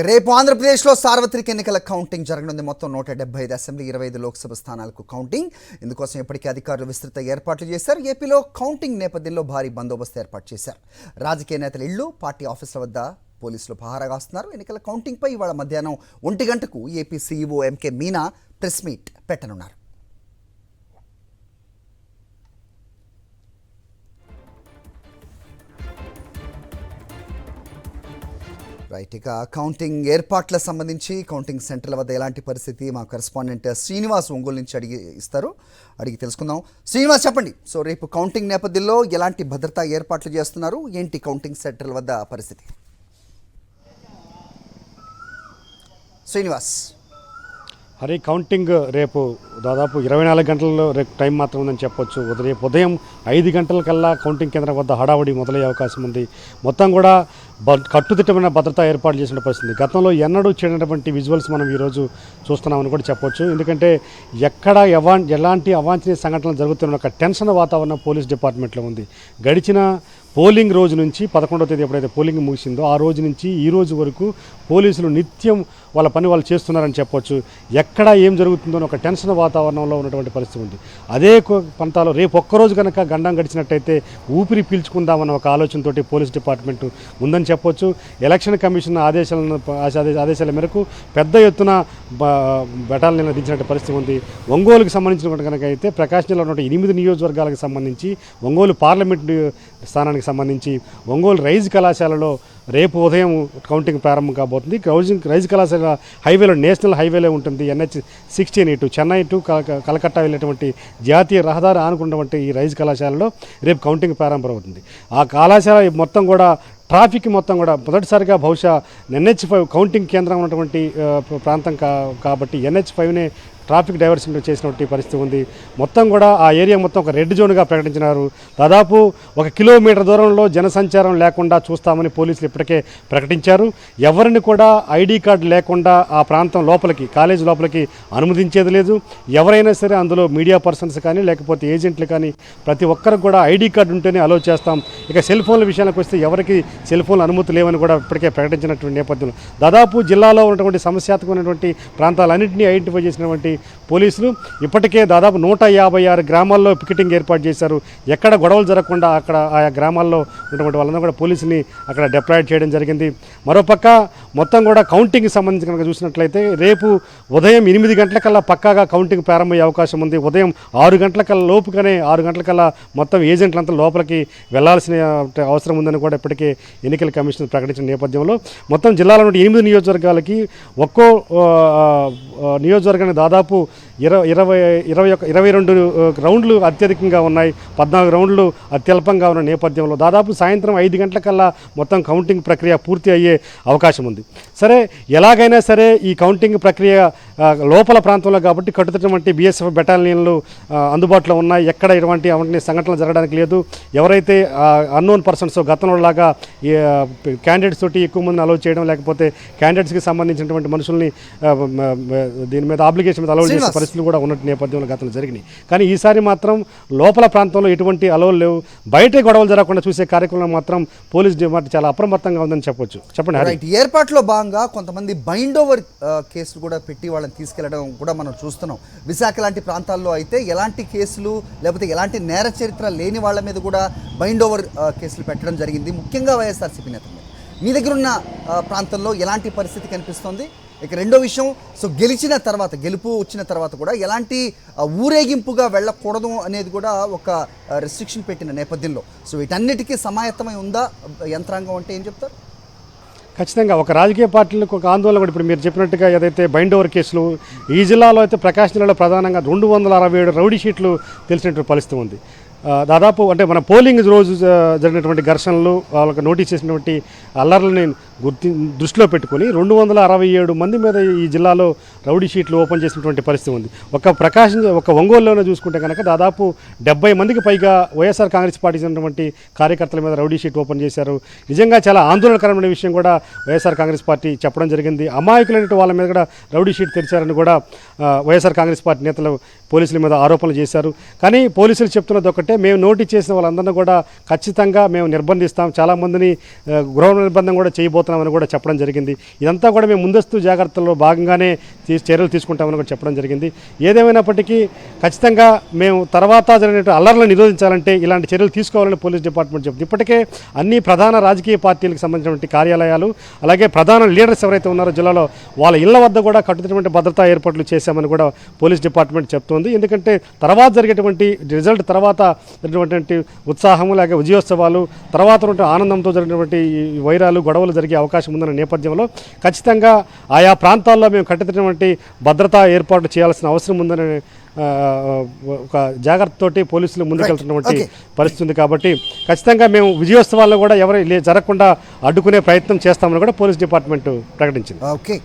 రేపు ఆంధ్రప్రదేశ్లో సార్వత్రిక ఎన్నికల కౌంటింగ్ జరగనుంది. మొత్తం 175 అసెంబ్లీ, 25 లోక్సభ స్థానాలకు కౌంటింగ్. ఇందుకోసం ఇప్పటికే అధికారులు విస్తృత ఏర్పాట్లు చేశారు. ఏపీలో కౌంటింగ్ నేపథ్యంలో భారీ బందోబస్తు ఏర్పాటు చేశారు. రాజకీయ నేతల ఇళ్లు, పార్టీ ఆఫీసుల వద్ద పోలీసులు పహారా కాస్తున్నారు. ఎన్నికల కౌంటింగ్పై ఇవాళ మధ్యాహ్నం 1 గంటకు AP CEO MK Meena press meet పెట్టనున్నారు. రైట్, ఇక కౌంటింగ్ ఏర్పాట్ల సంబంధించి కౌంటింగ్ సెంటర్ల వద్ద ఎలాంటి పరిస్థితి మా కరెస్పాండెంట్ శ్రీనివాస్ ఒంగోలు నుంచి అడిగి తెలుసుకుందాం. శ్రీనివాస్, చెప్పండి. సో రేపు కౌంటింగ్ నేపథ్యంలో ఎలాంటి భద్రతా ఏర్పాట్లు చేస్తున్నారు, ఏంటి కౌంటింగ్ సెంటర్ల వద్ద పరిస్థితి? శ్రీనివాస్. హరి, కౌంటింగ్ రేపు దాదాపు 24 గంటల్లో రేపు టైం మాత్రం ఉందని చెప్పొచ్చు. రేపు ఉదయం 5 గంటల కల్లా కౌంటింగ్ కేంద్రం వద్ద హడావుడి మొదలయ్యే అవకాశం ఉంది. మొత్తం కూడా కట్టుదిట్టమైన భద్రతా ఏర్పాటు చేసిన పరిస్థితి. గతంలో ఎన్నడూ చేయనటువంటి విజువల్స్ మనం ఈరోజు చూస్తున్నామని కూడా చెప్పొచ్చు. ఎందుకంటే ఎక్కడ ఎలాంటి అవాంఛనీయ సంఘటనలు జరుగుతున్న ఒక టెన్షన్ వాతావరణం పోలీస్ డిపార్ట్మెంట్లో ఉంది. గడిచిన పోలింగ్ రోజు నుంచి 11వ తేదీ ఎప్పుడైతే పోలింగ్ ముగిసిందో ఆ రోజు నుంచి ఈ రోజు వరకు పోలీసులు నిత్యం వాళ్ళ పని వాళ్ళు చేస్తున్నారని చెప్పొచ్చు. ఎక్కడ ఏం జరుగుతుందో ఒక టెన్షన్ వాతావరణంలో ఉన్నటువంటి పరిస్థితి ఉంది. అదే పంతాలో రేపు ఒక్కరోజు కనుక గండం గడిచినట్టయితే ఊపిరి పీల్చుకుందామన్న ఒక ఆలోచనతోటి పోలీస్ డిపార్ట్మెంట్ ఉందని చెప్పొచ్చు. ఎలక్షన్ కమిషన్ ఆదేశాల మేరకు పెద్ద ఎత్తున బెటాలియన్లు దించినట్టు పరిస్థితి ఉంది. ఒంగోలుకు సంబంధించిన కనుక అయితే ప్రకాశం జిల్లాలో ఉన్న 8 నియోజకవర్గాలకు సంబంధించి ఒంగోలు పార్లమెంట్ స్థానానికి సంబంధించి ఒంగోలు రైజ్ కళాశాలలో రేపు ఉదయం కౌంటింగ్ ప్రారంభం కాబోతుంది. రైజ్ కళాశాల హైవేలో, నేషనల్ హైవేలో ఉంటుంది. NH-16 ఇటు చెన్నై టు కలకత్తా వెళ్ళేటువంటి జాతీయ రహదారి ఆనుకున్నటువంటి ఈ రైజ్ కళాశాలలో రేపు కౌంటింగ్ ప్రారంభమవుతుంది. ఆ కళాశాల మొత్తం కూడా ట్రాఫిక్ మొత్తం కూడా మొదటిసారిగా బహుశా NH-5 కౌంటింగ్ కేంద్రం ఉన్నటువంటి ప్రాంతం కాబట్టి NH-5నే ట్రాఫిక్ డైవర్షన్ చేసినటువంటి పరిస్థితి ఉంది. మొత్తం కూడా ఆ ఏరియా మొత్తం ఒక రెడ్ జోన్గా ప్రకటించినారు. దాదాపు 1 కిలోమీటర్ దూరంలో జనసంచారం లేకుండా చూస్తామని పోలీసులు ఇప్పటికే ప్రకటించారు. ఎవరిని కూడా ఐడి కార్డు లేకుండా ఆ ప్రాంతం లోపలికి, కాలేజ్ లోపలికి అనుమతించేది లేదు. ఎవరైనా సరే అందులో మీడియా పర్సన్స్ కానీ లేకపోతే ఏజెంట్లు కానీ ప్రతి ఒక్కరికి కూడా ఐడి కార్డు ఉంటేనే అలౌ చేస్తాం. ఇక సెల్ ఫోన్ల విషయానికి వస్తే ఎవరికి సెల్ ఫోన్లు అనుమతి లేవని కూడా ఇప్పటికే ప్రకటించినటువంటి నేపథ్యంలో దాదాపు జిల్లాలో ఉన్నటువంటి సమస్యాత్మకమైనటువంటి ప్రాంతాలన్నింటినీ ఐడెంటిఫై చేసినటువంటి పోలీసులు ఇప్పటికే దాదాపు 156 గ్రామాల్లో పికెటింగ్ ఏర్పాటు చేశారు. ఎక్కడ గొడవలు జరగకుండా అక్కడ ఆయా గ్రామాల్లో ఉన్నటువంటి వాళ్ళందరూ కూడా పోలీసుని అక్కడ డిప్లాయ్ చేయడం జరిగింది. మరోపక్క మొత్తం కూడా కౌంటింగ్కి సంబంధించి కనుక చూసినట్లయితే రేపు ఉదయం 8 గంటలకల్లా పక్కాగా కౌంటింగ్ ప్రారంభమయ్యే అవకాశం ఉంది. ఉదయం 6 గంటలకల్లా లోపుగానే 6 గంటలకల్లా మొత్తం ఏజెంట్లంతా లోపలికి వెళ్లాల్సిన అవసరం ఉందని కూడా ఇప్పటికే ఎన్నికల కమిషన్ ప్రకటించిన నేపథ్యంలో మొత్తం జిల్లాలోని 8 నియోజకవర్గాలకి ఒక్కో నియోజకవర్గానికి దాదాపు 22 రౌండ్లు అత్యధికంగా ఉన్నాయి. 14 రౌండ్లు అత్యల్పంగా ఉన్న నేపథ్యంలో దాదాపు సాయంత్రం 5 గంటలకల్లా మొత్తం కౌంటింగ్ ప్రక్రియ పూర్తి అయ్యే అవకాశం ఉంది. సరే, ఎలాగైనా సరే ఈ కౌంటింగ్ ప్రక్రియ లోపల ప్రాంతంలో కాబట్టి కట్టుదిట్టటువంటి BSF బెటాలియన్లు అందుబాటులో ఉన్నాయి. ఎక్కడ ఇటువంటి సంఘటనలు జరగడానికి లేదు. ఎవరైతే అన్నోన్ పర్సన్స్ గతంలో లాగా క్యాండిడేట్స్ తోటి ఎక్కువ మందిని అలౌ చేయడం, లేకపోతే క్యాండిడేట్స్కి సంబంధించినటువంటి మనుషుల్ని దీని మీద అప్లికేషన్ మీద అలౌ చేసే పరిస్థితులు కూడా ఉన్న నేపథ్యంలో గతంలో జరిగినాయి. కానీ ఈసారి మాత్రం లోపల ప్రాంతంలో ఎటువంటి అలౌలు లేవు. బయట గొడవలు జరగకుండా చూసే కార్యక్రమం మాత్రం పోలీస్ డిపార్ట్మెంట్ చాలా అప్రమత్తంగా ఉందని చెప్పొచ్చు. చెప్పండి. ఏర్పాట్లో భాగంగా కొంతమంది బైండ్ ఓవర్ కేసులు కూడా పెట్టి వాళ్ళని తీసుకెళ్లడం కూడా మనం చూస్తున్నాం. విశాఖ లాంటి ప్రాంతాల్లో అయితే ఎలాంటి కేసులు లేకపోతే ఎలాంటి నేర చరిత్ర లేని వాళ్ళ మీద కూడా బైండ్ ఓవర్ కేసులు పెట్టడం జరిగింది, ముఖ్యంగా వైఎస్ఆర్సీపీ నేతల మీద. మీ దగ్గర ఉన్న ప్రాంతంలో ఎలాంటి పరిస్థితి కనిపిస్తుంది? ఇక రెండో విషయం, సో గెలుపు వచ్చిన తర్వాత కూడా ఎలాంటి ఊరేగింపుగా వెళ్ళకూడదు అనేది కూడా ఒక రెస్ట్రిక్షన్ పెట్టిన నేపథ్యంలో సో వీటన్నిటికీ సమాయత్తమై ఉందా యంత్రాంగం అంటే ఏం చెప్తారు? ఖచ్చితంగా ఒక రాజకీయ పార్టీలకు ఒక ఆందోళన కూడా ఇప్పుడు మీరు చెప్పినట్టుగా ఏదైతే బైండ్ ఓవర్ కేసులు ఈ జిల్లాలో అయితే ప్రకాశం జిల్లాలో ప్రధానంగా 267 రౌడీ షీట్లు తెలిసినటువంటి పరిస్థితి ఉంది. దాదాపు అంటే మన పోలింగ్ రోజు జరిగినటువంటి ఘర్షణలు, వాళ్ళకి నోటీస్ చేసినటువంటి అల్లర్లని దృష్టిలో పెట్టుకుని 267 మంది మీద ఈ జిల్లాలో రౌడీ షీట్లు ఓపెన్ చేసినటువంటి పరిస్థితి ఉంది. ఒక ఒంగోలులోనే చూసుకుంటే కనుక దాదాపు 70 మందికి పైగా వైఎస్ఆర్ కాంగ్రెస్ పార్టీ చెందినటువంటి కార్యకర్తల మీద రౌడీ షీట్ ఓపెన్ చేశారు. నిజంగా చాలా ఆందోళనకరమైన విషయం కూడా వైఎస్ఆర్ కాంగ్రెస్ పార్టీ చెప్పడం జరిగింది. అమాయకులైన వాళ్ళ మీద కూడా రౌడీ షీట్ తెరిచారని కూడా వైఎస్ఆర్ కాంగ్రెస్ పార్టీ నేతలు పోలీసుల మీద ఆరోపణలు చేశారు. కానీ పోలీసులు చెప్తున్నది ఒకటే, మేము నోటీస్ చేసిన వాళ్ళందరినీ కూడా ఖచ్చితంగా మేము నిర్బంధిస్తాం, చాలామందిని గృహ నిర్బంధం కూడా చేయబోతున్నాం చేయబోతున్నామని కూడా చెప్పడం జరిగింది. ఇదంతా కూడా మేము ముందస్తు జాగ్రత్తల్లో భాగంగానే చర్యలు తీసుకుంటామని కూడా చెప్పడం జరిగింది. ఏదేమైనప్పటికీ ఖచ్చితంగా మేము తర్వాత జరిగిన అల్లర్లను నిరోధించాలంటే ఇలాంటి చర్యలు తీసుకోవాలని పోలీస్ డిపార్ట్మెంట్ చెప్తుంది. ఇప్పటికే అన్ని ప్రధాన రాజకీయ పార్టీలకు సంబంధించినటువంటి కార్యాలయాలు, అలాగే ప్రధాన లీడర్స్ ఎవరైతే ఉన్నారో జిల్లాలో వాళ్ళ ఇళ్ల వద్ద కూడా కట్టుదిట్టమైన భద్రతా ఏర్పాట్లు చేశామని కూడా పోలీస్ డిపార్ట్మెంట్ చెప్తోంది. ఎందుకంటే తర్వాత జరిగేటువంటి రిజల్ట్ తర్వాత జరిగినటువంటి ఉత్సాహము, అలాగే విజయోత్సవాలు, తర్వాత ఆనందంతో జరిగినటువంటి ఈ వైరాలు, గొడవలు జరిగే అవకాశం ఉందన్న నేపథ్యంలో ఖచ్చితంగా ఆయా ప్రాంతాల్లో మేము కట్టుదిట్టమైన భద్రతా ఏర్పాట్లు చేయాల్సిన అవసరం ఉందని ఒక జాగ్రత్తతోటి పోలీసులు ముందుకెళ్తున్నటువంటి పరిస్థితి ఉంది. కాబట్టి ఖచ్చితంగా మేము విజయోత్సవాల్లో కూడా ఎవరు జరగకుండా అడ్డుకునే ప్రయత్నం చేస్తామని కూడా పోలీస్ డిపార్ట్మెంట్ ప్రకటించింది. ఓకే.